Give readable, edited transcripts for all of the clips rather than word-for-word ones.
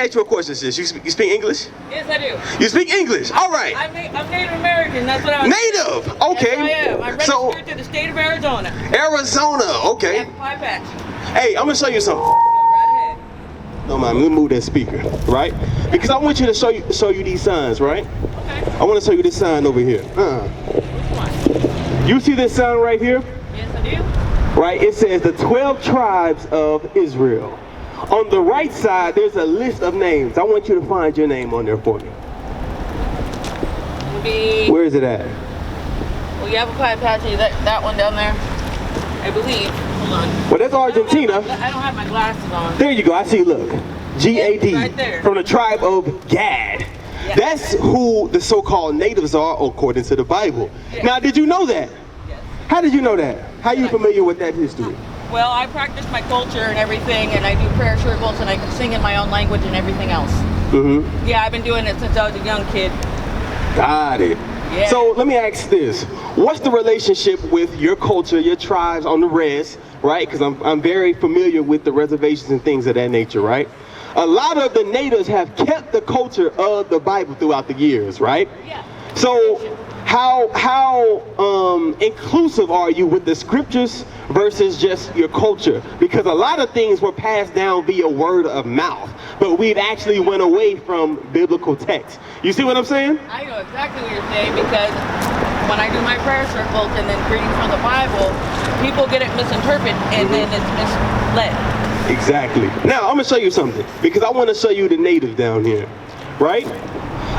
ask you a question, sis. You speak English? Yes, I do. You speak English? All right. I'm Native American. That's what I was. Native? Okay. Yes, I am. I'm registered to the state of Arizona. Arizona, okay. I have 5 patch. Hey, I'm going to show you something. Go right ahead. No, man, let me move that speaker, right? Because I want you to show you these signs, right? Okay. I want to show you this sign over here. Which one? You see this sign right here? Yes, I do. Right, it says the 12 tribes of Israel. On the right side, there's a list of names. I want you to find your name on there for me. Where is it at? Well, you have a 5 patch. That one down there, I believe. Hold on. Well, that's Argentina. I don't have my glasses on. There you go. I see. Look, G-A-D, right there. From the tribe of Gad. Yeah. That's who the so-called natives are, according to the Bible. Yeah. Now, did you know that? Yes. How did you know that? How are you familiar with that history? Well, I practice my culture and everything, and I do prayer circles, and I can sing in my own language and everything else. Mm-hmm. Yeah, I've been doing it since I was a young kid. Got it. Yeah. So let me ask this. What's the relationship with your culture, your tribes on the res, right? Because I'm very familiar with the reservations and things of that nature, right? A lot of the natives have kept the culture of the Bible throughout the years, right? Yeah. So how inclusive are you with the scriptures versus just your culture? Because a lot of things were passed down via word of mouth, but we've actually went away from biblical text. You see what I'm saying? I know exactly what you're saying, because when I do my prayer circles and then reading from the Bible, people get it misinterpreted and then it's misled. Exactly. Now, I'm going to show you something, because I want to show you the natives down here, right?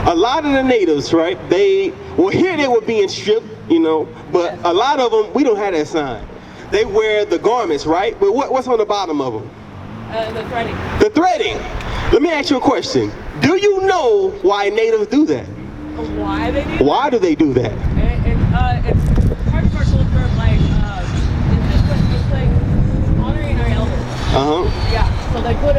A lot of the natives, right, here they were being stripped, you know, but a lot of them, we don't have that sign. They wear the garments, right? But what's on the bottom of them? The threading. The threading. Let me ask you a question. Do you know why natives do that? Why they do that? Why do they do that? It's part of our culture, like, it's like honoring our elders. Uh-huh. Yeah, so they put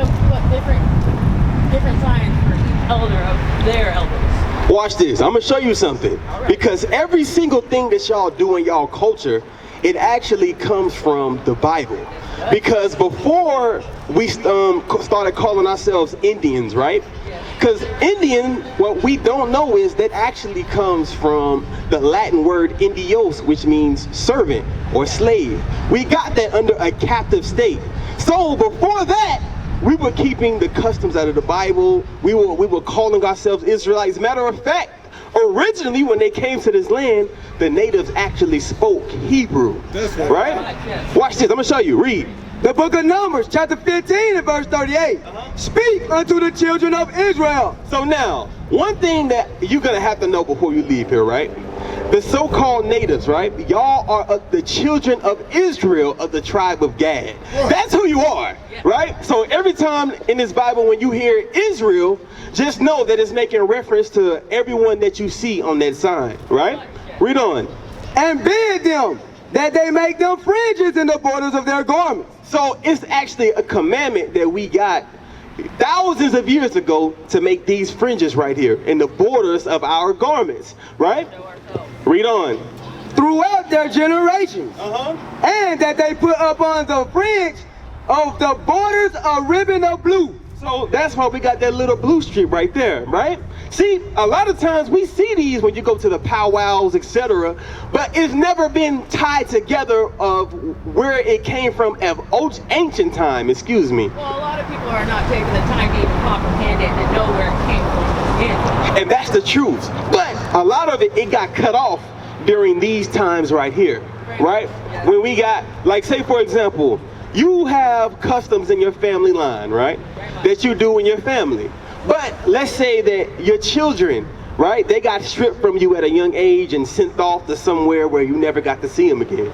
different signs for each elder of their elders. Watch this. I'm going to show you something. All right. Because every single thing that y'all do in y'all culture, it actually comes from the Bible. Because before we started calling ourselves Indians, right? Because Indian, what we don't know is that actually comes from the Latin word indios, which means servant or slave. We got that under a captive state. So before that, we were keeping the customs out of the Bible. We were calling ourselves Israelites. Matter of fact, originally when they came to this land, the natives actually spoke Hebrew. That's right? Watch this. I'm going to show you. Read. The book of Numbers, chapter 15 and verse 38. Speak unto the children of Israel. So now, one thing that you're going to have to know before you leave here, right? The so-called natives, right? Y'all are the children of Israel of the tribe of Gad. That's who you are, right? So every time in this Bible when you hear Israel, just know that it's making reference to everyone that you see on that sign, right? Read on. And bid them that they make them fringes in the borders of their garments. So it's actually a commandment that we got thousands of years ago to make these fringes right here in the borders of our garments, right? Read on. Throughout their generations. And that they put upon the fringe of the borders a ribbon of blue. So that's why we got that little blue strip right there, right? See, a lot of times we see these when you go to the powwows, etc., but it's never been tied together of where it came from of ancient time, excuse me. Well, a lot of people are not taking the time to even comprehend it and know where it came from. And that's the truth. But a lot of it got cut off during these times right here, right? When we got, like, say for example, you have customs in your family line, right? That you do in your family. But let's say that your children, right? They got stripped from you at a young age and sent off to somewhere where you never got to see them again.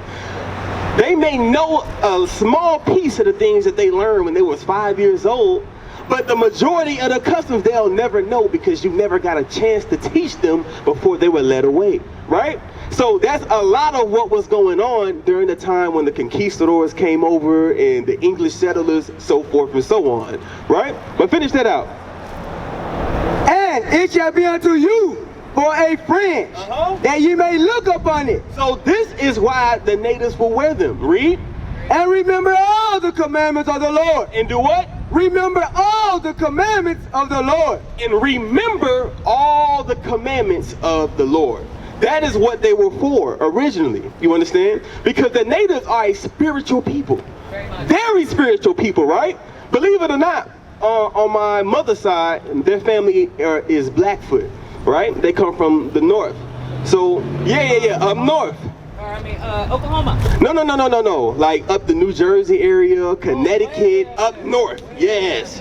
They may know a small piece of the things that they learned when they was 5 years old, but the majority of the customs they'll never know because you never got a chance to teach them before they were led away, right? So that's a lot of what was going on during the time when the conquistadors came over and the English settlers, so forth and so on, right? But finish that out. And it shall be unto you for a fringe, that ye may look upon it. So this is why the natives will wear them. Read. And remember all the commandments of the Lord. And do what? remember all the commandments of the Lord. And remember all the commandments of the Lord. That is what they were for originally. You understand? Because the natives are a spiritual people. Very spiritual people, right? Believe it or not, on my mother's side, their family is Blackfoot, right? They come from the north. So, yeah, up north. Oklahoma. No. Like up the New Jersey area, Connecticut, up north. Yes.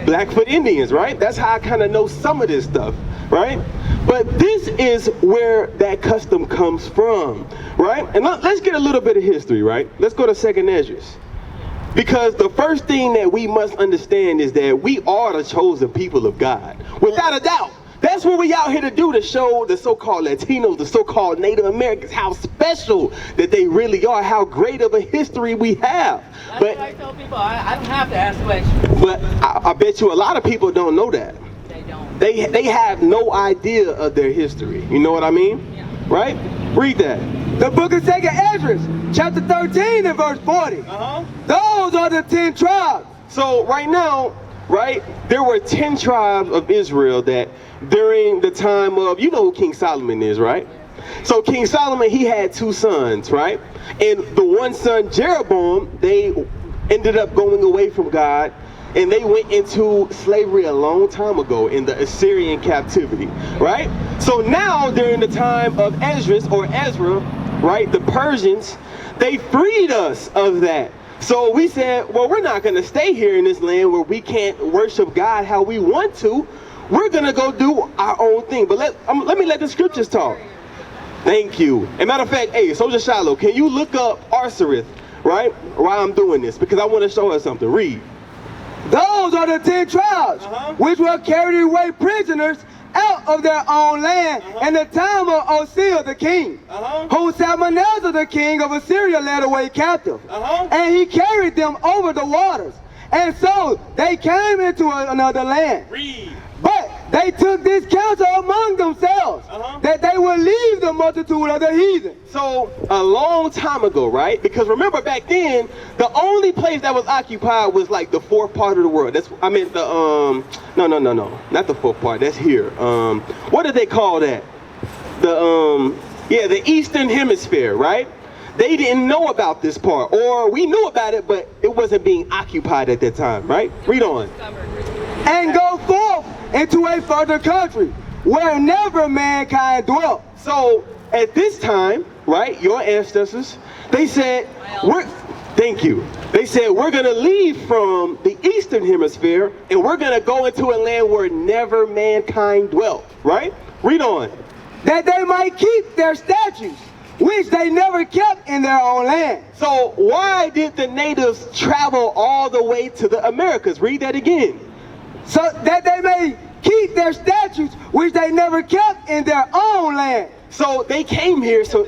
Blackfoot Indians, right? That's how I kind of know some of this stuff, right? But this is where that custom comes from, right? And let's get a little bit of history, right? Let's go to 2nd Ezra. Because the first thing that we must understand is that we are the chosen people of God, without a doubt. That's what we out here to do, to show the so-called Latinos, the so-called Native Americans, how special that they really are, how great of a history we have. That's but what I tell people. I don't have to ask questions. But I bet you a lot of people don't know that. They don't. They have no idea of their history. You know what I mean? Yeah. Right? Read that. The book of 2nd Ezra, chapter 13 and verse 40. Those are the 10 tribes. So right now, right, there were 10 tribes of Israel that during the time of, you know who King Solomon is, right? So King Solomon, he had 2 sons, right? And the one son, Jeroboam, they ended up going away from God, and they went into slavery a long time ago in the Assyrian captivity, right? So now during the time of Ezra, right, the Persians, they freed us of that. So we said, well, we're not going to stay here in this land where we can't worship God how we want to. We're going to go do our own thing. But let me let the scriptures talk. Thank you. As a matter of fact, hey, Soldier Shiloh, can you look up Arsarith, right, while I'm doing this? Because I want to show us something. Read. Those are the 10 tribes which were carried away prisoners out of their own land in the time of Osea the king, whom Salmanasar the king of Assyria led away captive. And he carried them over the waters. And so they came into another land. Read. But they took this counsel among themselves, that they would leave the multitude of the heathen. So a long time ago, right? Because remember back then, the only place that was occupied was like the 4th part of the world. That's, I mean, no, not the 4th part. That's here. What do they call that? The Eastern Hemisphere, right? They didn't know about this part, or we knew about it, but it wasn't being occupied at that time, right? Read on. And go forth into a further country where never mankind dwelt. So at this time, right, your ancestors, they said, thank you. They said, we're going to leave from the Eastern Hemisphere and we're going to go into a land where never mankind dwelt, right? Read on. That they might keep their statutes, which they never kept in their own land. So why did the natives travel all the way to the Americas? Read that again. So that they may keep their statutes, which they never kept in their own land. So they came here so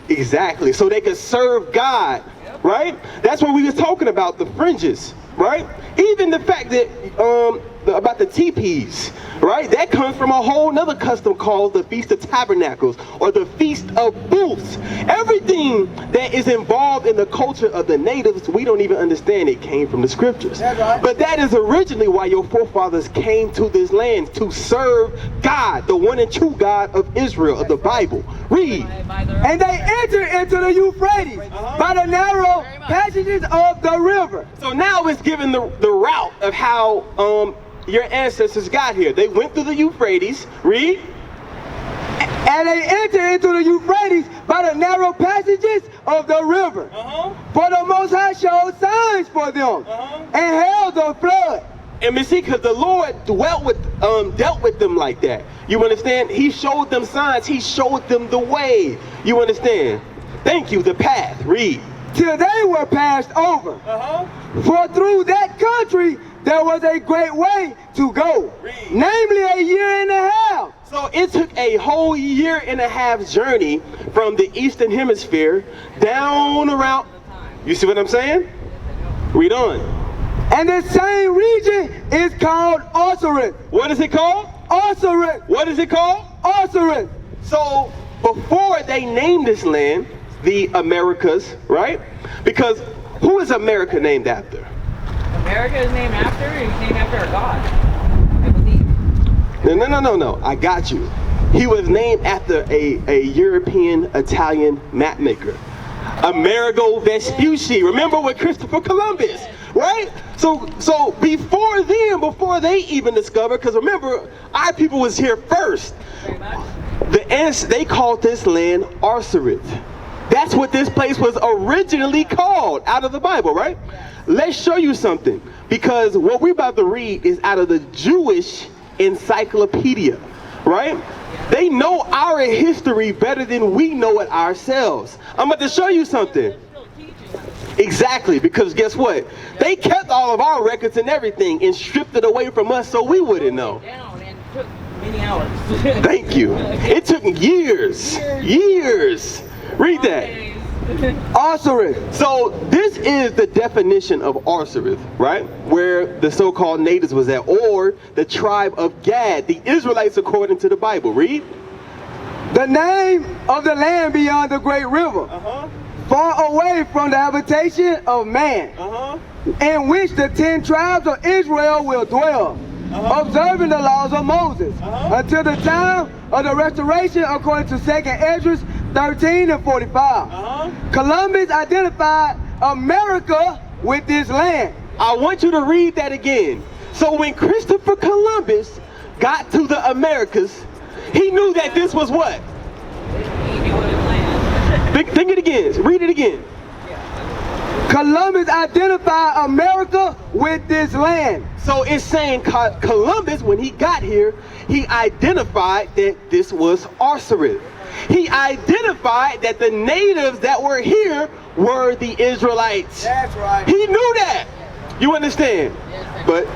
they could serve God, right? That's what we was talking about, the fringes, right? Even the fact that about the teepees, right? That comes from a whole nother custom called the Feast of Tabernacles or the Feast of Booths. Everything that is involved in the culture of the natives, we don't even understand it came from the scriptures. Right. But that is originally why your forefathers came to this land, to serve God, the one and true God of Israel, of the Bible. Read. And they entered into the Euphrates by the narrow passages of the river. So now it's given the route of how your ancestors got here. They went through the Euphrates. Read. And they entered into the Euphrates by the narrow passages of the river. For the Most High showed signs for them and held the flood. And we see, because the Lord dealt with them like that. You understand? He showed them signs. He showed them the way. You understand? Thank you. The path. Read. Till they were passed over. For through that country there was a great way to go, namely a year and a half. So it took a whole year and a half journey from the Eastern Hemisphere down around. You see what I'm saying? Read on. And the same region is called Osiris. What is it called? Osiris. What is it called? Osiris. So before they named this land the Americas, right? Because who is America named after? America is named after? He's named after a god, I believe. No. I got you. He was named after a European Italian map maker, Amerigo Vespucci. Remember with Christopher Columbus, right? So before them, before they even discovered, because remember, our people was here first. Very much. They called this land Arsarit. That's what this place was originally called out of the Bible, right? Let's show you something, because what we're about to read is out of the Jewish encyclopedia, right? They know our history better than we know it ourselves. I'm about to show you something. Exactly, because guess what? They kept all of our records and everything and stripped it away from us so we wouldn't know. Down and took many hours. Thank you. It took years. Read that. Arsarit. So this is the definition of Arsarit, right? Where the so-called natives was at, or the tribe of Gad, the Israelites according to the Bible. Read. The name of the land beyond the great river, far away from the habitation of man, in which the 10 tribes of Israel will dwell, observing the laws of Moses, until the time of the restoration according to 2nd Esdras 13 and 45. Columbus identified America with this land. I want you to read that again. So when Christopher Columbus got to the Americas, he knew that this was what? Think it again. Read it again. Columbus identified America with this land. So it's saying Columbus, when he got here, he identified that this was Arsarit. He identified that the natives that were here were the Israelites. That's right. He knew that. You understand? But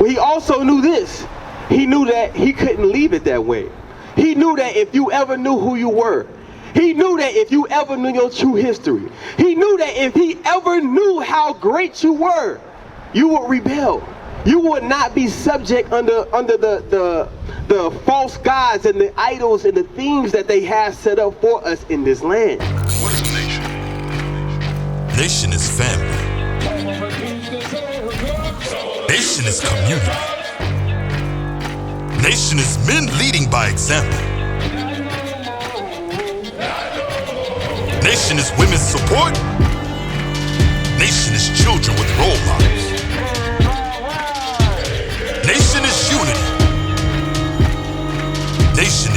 he also knew this. He knew that he couldn't leave it that way. He knew that if you ever knew who you were, he knew that if you ever knew your true history, he knew that if he ever knew how great you were, you would rebel. You would not be subject under the false gods and the idols and the things that they have set up for us in this land. What is a nation? Nation is family. Nation is community. Nation is men leading by example. Nation is women's support. Nation is children with role models. Nation is unity. Nation